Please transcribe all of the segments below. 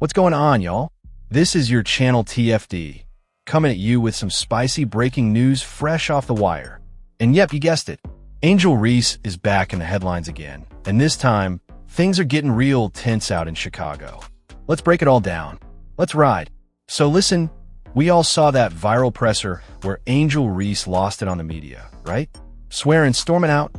What's going on, y'all? This is your channel TFD, coming at you with some spicy breaking news fresh off the wire. And yep, you guessed it. Angel Reese is back in the headlines again, and this time, things are getting real tense out in Chicago. Let's break it all down. Let's ride. So listen, we all saw that viral presser where Angel Reese lost it on the media, right? Swearing, storming out.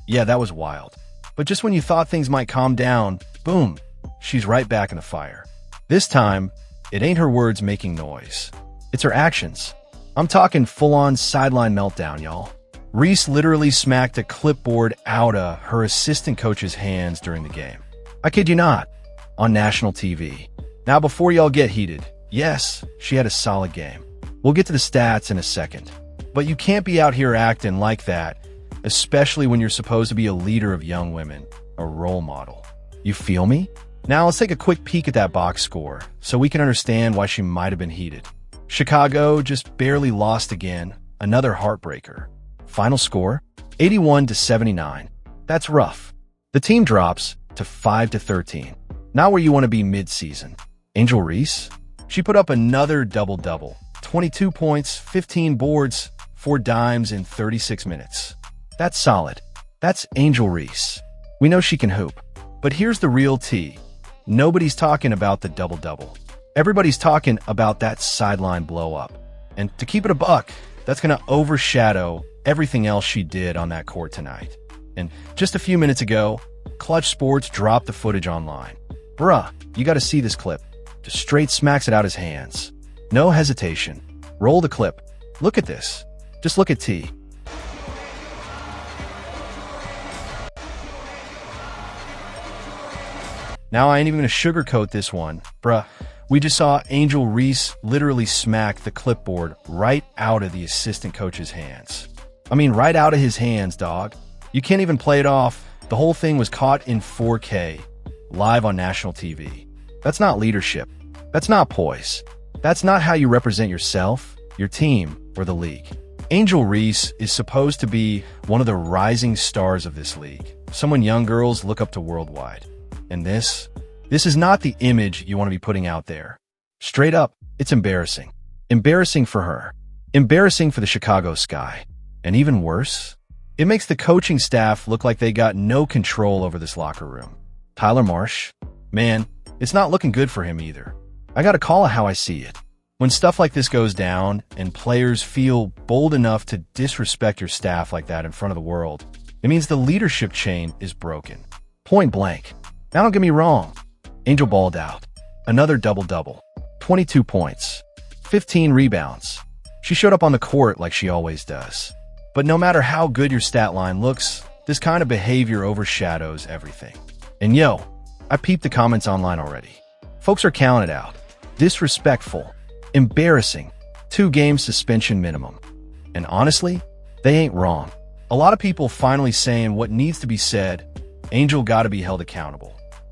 Yeah, that was wild. But just when you thought things might calm down, boom, she's right back in the fire. This time, it ain't her words making noise. It's her actions. I'm talking full-on sideline meltdown, y'all. Reese literally smacked a clipboard out of her assistant coach's hands during the game. I kid you not, on national TV. Now, before y'all get heated, yes, she had a solid game. We'll get to the stats in a second. But you can't be out here acting like that, especially when you're supposed to be a leader of young women, a role model. You feel me? Now let's take a quick peek at that box score so we can understand why she might have been heated. Chicago just barely lost again, another heartbreaker. Final score, 81-79. That's rough. The team drops to 5-13. Not where you want to be mid-season. Angel Reese? She put up another double-double. 22 points, 15 boards, 4 dimes in 36 minutes. That's solid. That's Angel Reese. We know she can hoop. But here's the real tea. Nobody's talking about the double-double. Everybody's talking about that sideline blow-up. And to keep it a buck, that's going to overshadow everything else she did on that court tonight. And just a few minutes ago, Clutch Sports dropped the footage online. Bruh, you got to see this clip. Just straight smacks it out his hands. No hesitation. Roll the clip. Look at this. Just look at T. Now, I ain't even gonna sugarcoat this one. Bruh, we just saw Angel Reese literally smack the clipboard right out of the assistant coach's hands. I mean, right out of his hands, dog. You can't even play it off. The whole thing was caught in 4K, live on national TV. That's not leadership. That's not poise. That's not how you represent yourself, your team, or the league. Angel Reese is supposed to be one of the rising stars of this league, someone young girls look up to worldwide. And this is not the image you want to be putting out there. Straight up, it's embarrassing. Embarrassing for her. Embarrassing for the Chicago Sky. And even worse, it makes the coaching staff look like they got no control over this locker room. Tyler Marsh, man, it's not looking good for him either. I gotta call it how I see it. When stuff like this goes down and players feel bold enough to disrespect your staff like that in front of the world, it means the leadership chain is broken. Point blank. Now don't get me wrong, Angel balled out. Another double-double. 22 points. 15 rebounds. She showed up on the court like she always does. But no matter how good your stat line looks, this kind of behavior overshadows everything. And yo, I peeped the comments online already. Folks are counting it out. Disrespectful. Embarrassing. 2-game suspension minimum. And honestly, they ain't wrong. A lot of people finally saying what needs to be said. Angel gotta be held accountable.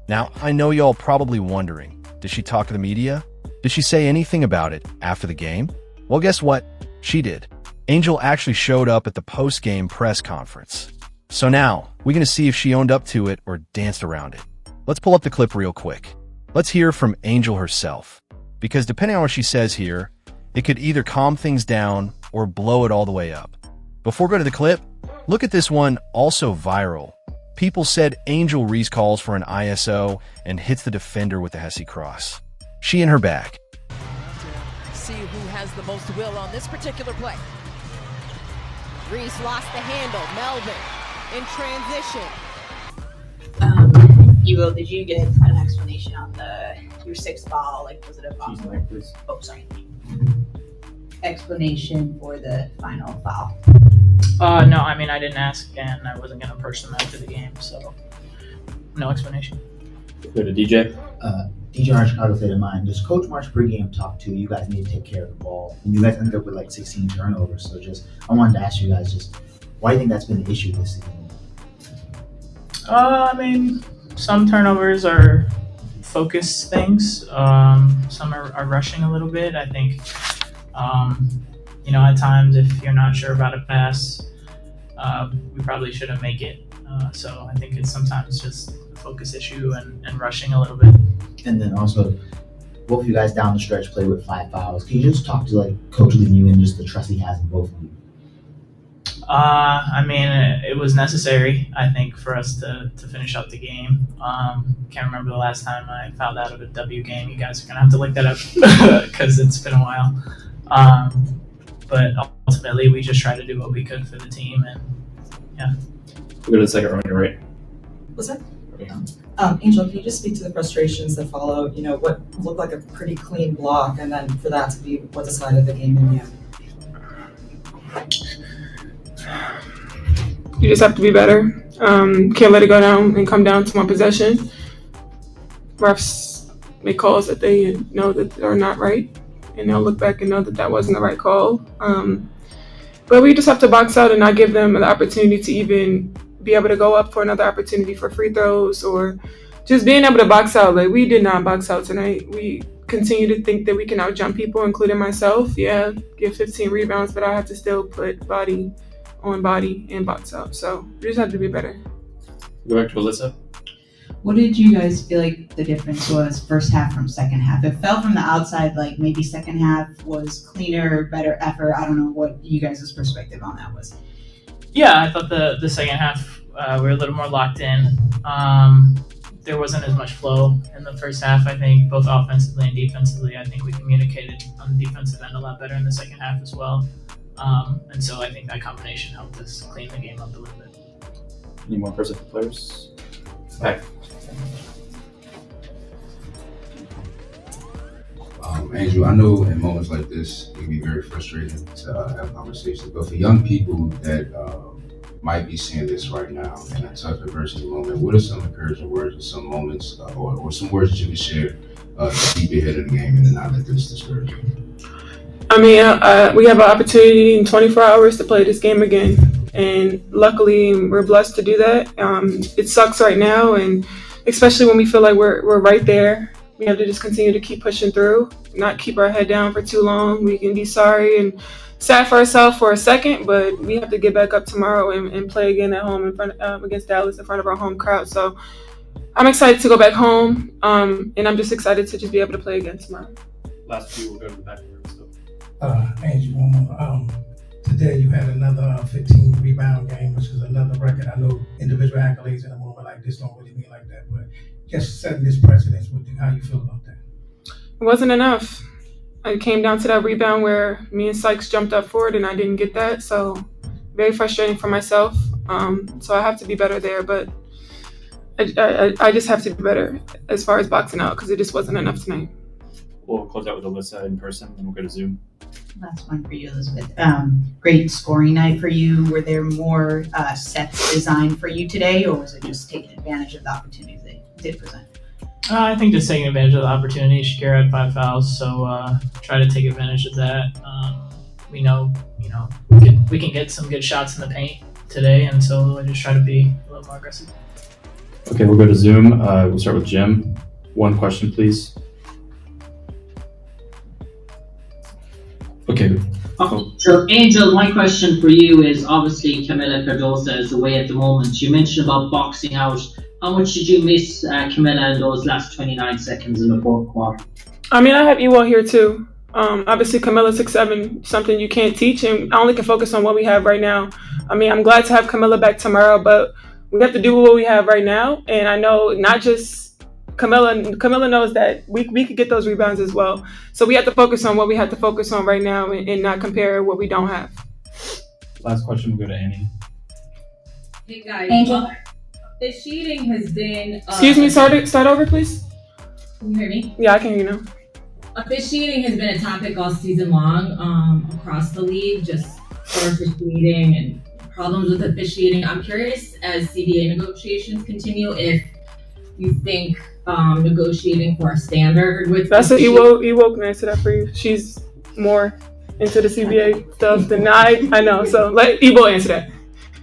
Now, I know y'all probably wondering, did she talk to the media? Did she say anything about it after the game? Well, guess what? She did. Angel actually showed up at the post-game press conference. So now, we're gonna see if she owned up to it or danced around it. Let's pull up the clip real quick. Let's hear from Angel herself. Because depending on what she says here, it could either calm things down or blow it all the way up. Before we go to the clip, look at this one, also viral. People said Angel Reese calls for an ISO and hits the defender with the Hesse cross. She in her bag. See who has the most will on this particular play. Reese lost the handle. Melvin in transition. Evo, did you get an explanation on your sixth foul? Like, was it a foul? Oh, sorry. Explanation for the final foul. No, I mean, I didn't ask, and I wasn't going to approach them after the game, so no explanation. Go to DJ. DJ on Chicago State of Mind. Does Coach Marsh pregame talk to you guys need to take care of the ball? And you guys ended up with like 16 turnovers. So I wanted to ask you guys why do you think that's been an issue this season? I mean, some turnovers are focus things. Some are rushing a little bit. I think, at times if you're not sure about a pass, we probably shouldn't make it. So I think it's sometimes just a focus issue and rushing a little bit. And then also, both of you guys down the stretch played with 5 fouls. Can you just talk to like Coach Lemieux and just the trust he has in both of you? I mean, it was necessary, I think, for us to finish out the game. Can't remember the last time I fouled out of a W game. You guys are going to have to look that up because it's been a while. But ultimately, we just tried to do what we could for the team. And yeah. We'll go to the second row on your right. What's that? Angel, can you just speak to the frustrations that follow, what looked like a pretty clean block, and then for that to be what decided the game in the end? You just have to be better. Can't let it go down and come down to one possession. Refs make calls that they know that are not right, and they'll look back and know that wasn't the right call. But we just have to box out and not give them the opportunity to even be able to go up for another opportunity for free throws, or just being able to box out. Like, we did not box out tonight. We continue to think that we can out-jump people, including myself. Yeah, get 15 rebounds, but I have to still put body on body and box out. So we just have to be better. Go back to Alyssa. What did you guys feel like the difference was first half from second half? It felt from the outside like maybe second half was cleaner, better effort. I don't know what you guys' perspective on that was. Yeah, I thought the second half we were a little more locked in. There wasn't as much flow in the first half, I think, both offensively and defensively. I think we communicated on the defensive end a lot better in the second half as well. And so I think that combination helped us clean the game up a little bit. Any more Pacific players? Back. Andrew, I know in moments like this, it can be very frustrating to have conversations, but for young people that might be seeing this right now in a tough adversity moment, what are some encouraging words or some moments or some words that you can share to keep you ahead of the game and to not let this discourage you? I mean, we have an opportunity in 24 hours to play this game again, and luckily we're blessed to do that. It sucks right now, and especially when we feel like we're right there. We have to just continue to keep pushing through, not keep our head down for too long. We can be sorry and sad for ourselves for a second, but we have to get back up tomorrow and play again at home in front against Dallas in front of our home crowd. So I'm excited to go back home, and I'm just excited to just be able to play again tomorrow. Last few will go to the back of the room. So. Angie, one more. Today you had another 15 rebound game, which is another record. I know individual accolades in a moment like this don't really mean like that, but just setting this precedence, how you feel about that? It wasn't enough. It came down to that rebound where me and Sykes jumped up for it, and I didn't get that. So very frustrating for myself. So I have to be better there, but I just have to be better as far as boxing out because it just wasn't enough tonight. We'll close out with Alyssa in person, and we'll go to Zoom. Last one for you, Elizabeth. Great scoring night for you. Were there more sets designed for you today, or was it just taking advantage of the opportunities they did present? I think just taking advantage of the opportunity. Shakira had 5 fouls, so try to take advantage of that. We know, we can get some good shots in the paint today, and so I just try to be a little more aggressive. Okay, we'll go to Zoom. We'll start with Jim. One question, please. Okay. So, Angel, my question for you is obviously Camila Cardosa is away at the moment. You mentioned about boxing out. How much did you miss Camila in those last 29 seconds in the fourth quarter? I mean, I have Ewell here too. Obviously, Camila 6'7", something you can't teach, and I only can focus on what we have right now. I mean, I'm glad to have Camila back tomorrow, but we have to do what we have right now. And I know not just Camila knows that we could get those rebounds as well. So we have to focus on what we have to focus on right now and not compare what we don't have. Last question, we'll go to Annie. Hey guys, Angel? Officiating has been... Excuse me, start over, please. Can you hear me? Yeah, I can hear you now. Officiating has been a topic all season long across the league, just poor officiating and problems with officiating. I'm curious, as CBA negotiations continue, if you think negotiating for a standard with... That's what Ewell can answer that for you. She's more into the CBA stuff than I know, so let Ewell answer that.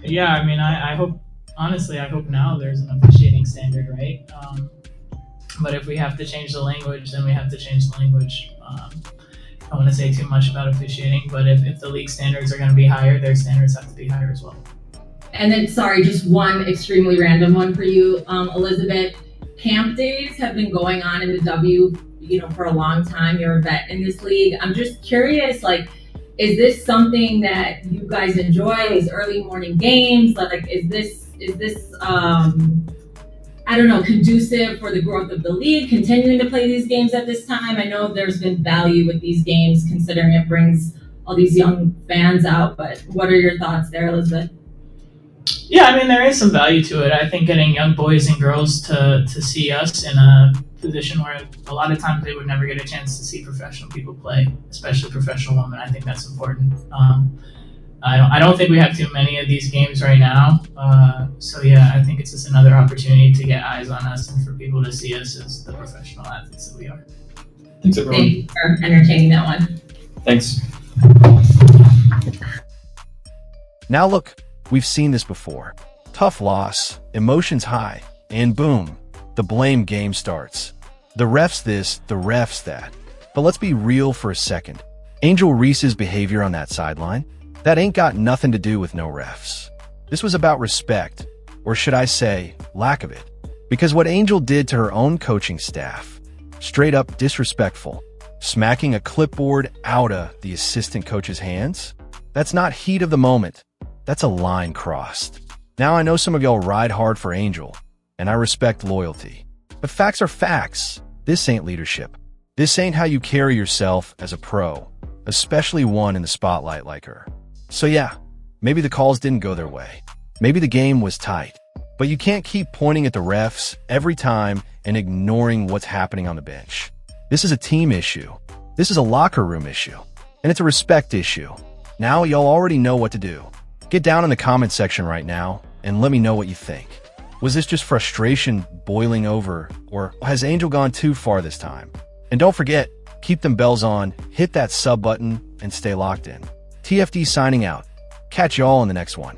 Yeah, I mean, I hope, honestly, I hope now there's an officiating standard, right? But if we have to change the language, then we have to change the language. I don't want to say too much about officiating, but if the league standards are going to be higher, their standards have to be higher as well. And then, sorry, just one extremely random one for you, Elizabeth. Camp days have been going on in the W for a long time. You're a vet in this league. I'm just curious, like, is this something that you guys enjoy? These early morning games? Like, is this I don't know, conducive for the growth of the league, continuing to play these games at this time? I know there's been value with these games considering it brings all these young fans out, but what are your thoughts there, Elizabeth? Yeah, I mean, there is some value to it. I think getting young boys and girls to see us in a position where a lot of times they would never get a chance to see professional people play, especially professional women. I think that's important. I don't think we have too many of these games right now. So yeah, I think it's just another opportunity to get eyes on us and for people to see us as the professional athletes that we are. Thanks, everyone. Thank you for entertaining that one. Thanks. Now look, we've seen this before. Tough loss, emotions high, and boom, the blame game starts. The refs this, the refs that. But let's be real for a second. Angel Reese's behavior on that sideline, that ain't got nothing to do with no refs. This was about respect, or should I say, lack of it. Because what Angel did to her own coaching staff, straight up disrespectful, smacking a clipboard out of the assistant coach's hands, that's not heat of the moment. That's a line crossed. Now I know some of y'all ride hard for Angel, and I respect loyalty. But facts are facts. This ain't leadership. This ain't how you carry yourself as a pro, especially one in the spotlight like her. So yeah, maybe the calls didn't go their way. Maybe the game was tight. But you can't keep pointing at the refs every time and ignoring what's happening on the bench. This is a team issue. This is a locker room issue. And it's a respect issue. Now y'all already know what to do. Get down in the comment section right now and let me know what you think. Was this just frustration boiling over, or has Angel gone too far this time? And don't forget, keep them bells on, hit that sub button, and stay locked in. TFD signing out. Catch y'all in the next one.